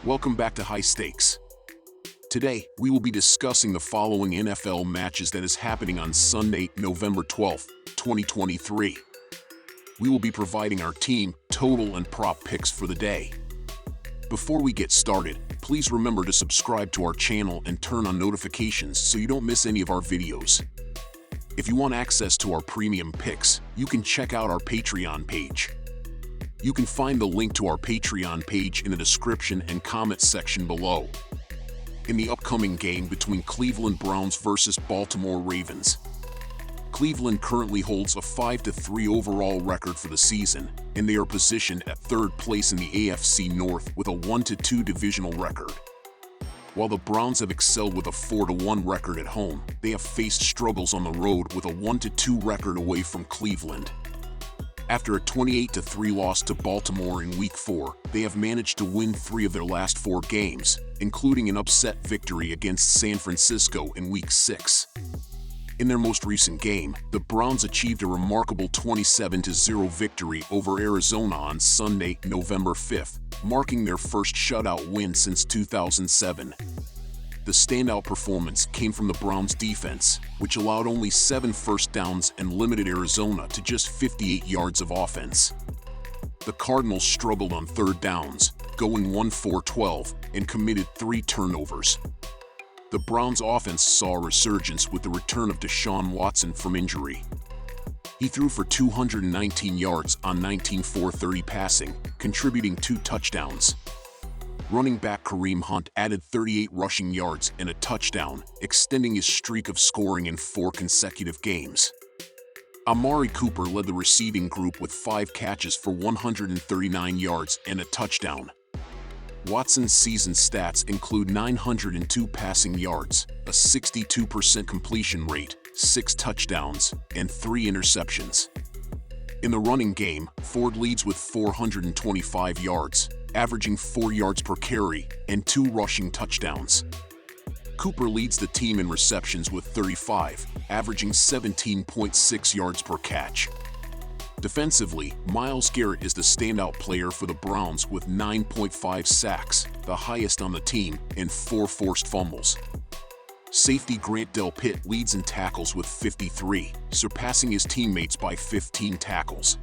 Welcome back to High Stakes. Today, we will be discussing the following NFL matches that is happening on Sunday, November 12th, 2023. We will be providing our team, total, and prop picks for the day. Before we get started, please remember to subscribe to our channel and turn on notifications so you don't miss any of our videos. If you want access to our premium picks, you can check out our Patreon page. You can find the link to our Patreon page in the description and comments section below. In the upcoming game between Cleveland Browns versus Baltimore Ravens, Cleveland currently holds a 5-3 overall record for the season, and they are positioned at third place in the AFC North with a 1-2 divisional record. While the Browns have excelled with a 4-1 record at home, they have faced struggles on the road with a 1-2 record away from Cleveland. After a 28-3 loss to Baltimore in Week 4, they have managed to win 3 of their last 4 games, including an upset victory against San Francisco in Week 6. In their most recent game, the Browns achieved a remarkable 27-0 victory over Arizona on Sunday, November 5th, marking their first shutout win since 2007. The standout performance came from the Browns' defense, which allowed only 7 first downs and limited Arizona to just 58 yards of offense. The Cardinals struggled on third downs, going 1-for-12, and committed 3 turnovers. The Browns' offense saw a resurgence with the return of Deshaun Watson from injury. He threw for 219 yards on 19-for-30 passing, contributing 2 touchdowns. Running back Kareem Hunt added 38 rushing yards and a touchdown, extending his streak of scoring in 4 consecutive games. Amari Cooper led the receiving group with 5 catches for 139 yards and a touchdown. Watson's season stats include 902 passing yards, a 62% completion rate, 6 touchdowns, and 3 interceptions. In the running game, Ford leads with 425 yards, averaging 4 yards per carry, and 2 rushing touchdowns. Cooper leads the team in receptions with 35, averaging 17.6 yards per catch. Defensively, Myles Garrett is the standout player for the Browns with 9.5 sacks, the highest on the team, and 4 forced fumbles. Safety Grant Delpit leads in tackles with 53, surpassing his teammates by 15 tackles.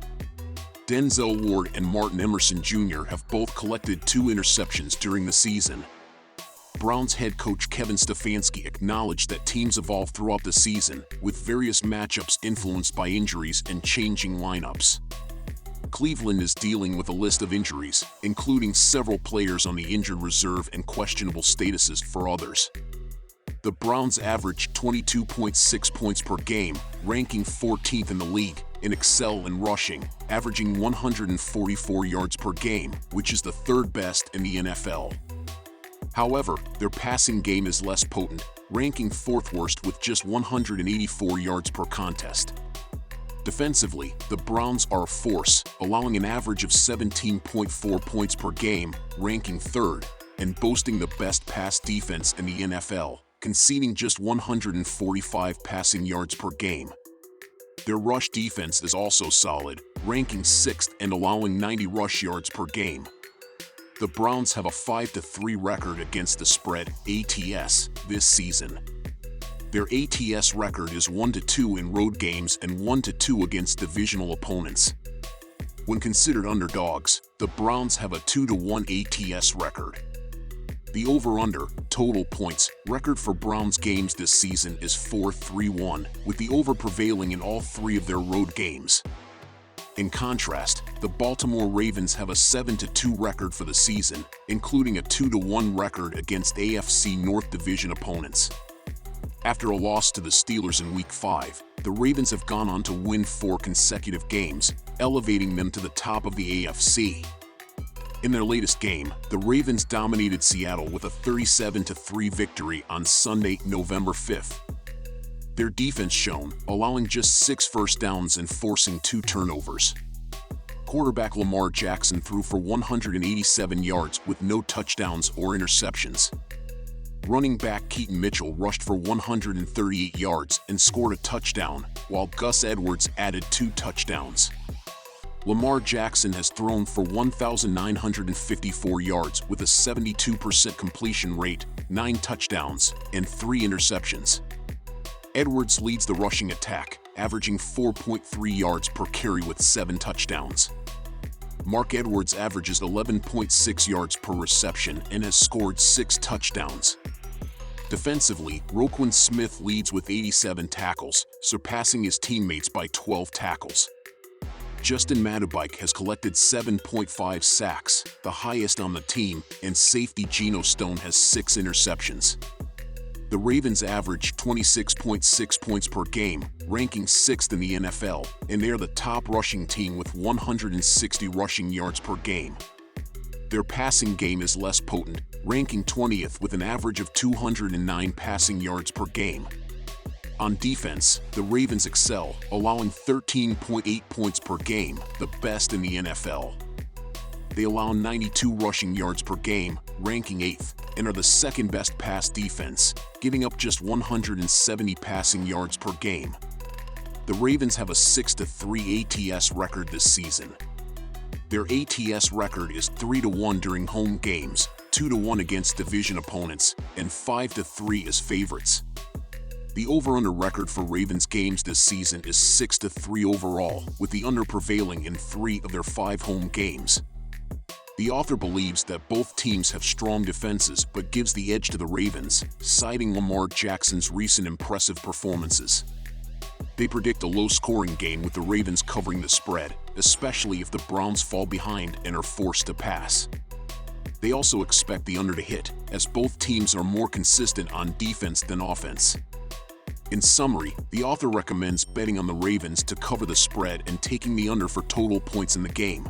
Denzel Ward and Martin Emerson Jr. have both collected 2 interceptions during the season. Browns head coach Kevin Stefanski acknowledged that teams evolve throughout the season, with various matchups influenced by injuries and changing lineups. Cleveland is dealing with a list of injuries, including several players on the injured reserve and questionable statuses for others. The Browns average 22.6 points per game, ranking 14th in the league, and excel in rushing, averaging 144 yards per game, which is the 3rd best in the NFL. However, their passing game is less potent, ranking 4th worst with just 184 yards per contest. Defensively, the Browns are a force, allowing an average of 17.4 points per game, ranking 3rd, and boasting the best pass defense in the NFL, conceding just 145 passing yards per game. Their rush defense is also solid, ranking 6th and allowing 90 rush yards per game. The Browns have a 5-3 record against the spread, ATS, this season. Their ATS record is 1-2 in road games and 1-2 against divisional opponents. When considered underdogs, the Browns have a 2-1 ATS record. The over-under, total points, record for Browns games this season is 4-3-1, with the over prevailing in all 3 of their road games. In contrast, the Baltimore Ravens have a 7-2 record for the season, including a 2-1 record against AFC North Division opponents. After a loss to the Steelers in Week 5, the Ravens have gone on to win 4 consecutive games, elevating them to the top of the AFC. In their latest game, the Ravens dominated Seattle with a 37-3 victory on Sunday, November 5th. Their defense shone, allowing just 6 first downs and forcing 2 turnovers. Quarterback Lamar Jackson threw for 187 yards with no touchdowns or interceptions. Running back Keaton Mitchell rushed for 138 yards and scored a touchdown, while Gus Edwards added 2 touchdowns. Lamar Jackson has thrown for 1,954 yards with a 72% completion rate, 9 touchdowns, and 3 interceptions. Edwards leads the rushing attack, averaging 4.3 yards per carry with 7 touchdowns. Mark Edwards averages 11.6 yards per reception and has scored 6 touchdowns. Defensively, Roquan Smith leads with 87 tackles, surpassing his teammates by 12 tackles. Justin Madubuike has collected 7.5 sacks, the highest on the team, and safety Geno Stone has 6 interceptions. The Ravens average 26.6 points per game, ranking 6th in the NFL, and they are the top rushing team with 160 rushing yards per game. Their passing game is less potent, ranking 20th with an average of 209 passing yards per game. On defense, the Ravens excel, allowing 13.8 points per game, the best in the NFL. They allow 92 rushing yards per game, ranking 8th, and are the second best pass defense, giving up just 170 passing yards per game. The Ravens have a 6-3 ATS record this season. Their ATS record is 3-1 during home games, 2-1 against division opponents, and 5-3 as favorites. The over-under record for Ravens games this season is 6-3 overall, with the under prevailing in 3 of their 5 home games. The author believes that both teams have strong defenses but gives the edge to the Ravens, citing Lamar Jackson's recent impressive performances. They predict a low-scoring game with the Ravens covering the spread, especially if the Browns fall behind and are forced to pass. They also expect the under to hit, as both teams are more consistent on defense than offense. In summary, the author recommends betting on the Ravens to cover the spread and taking the under for total points in the game.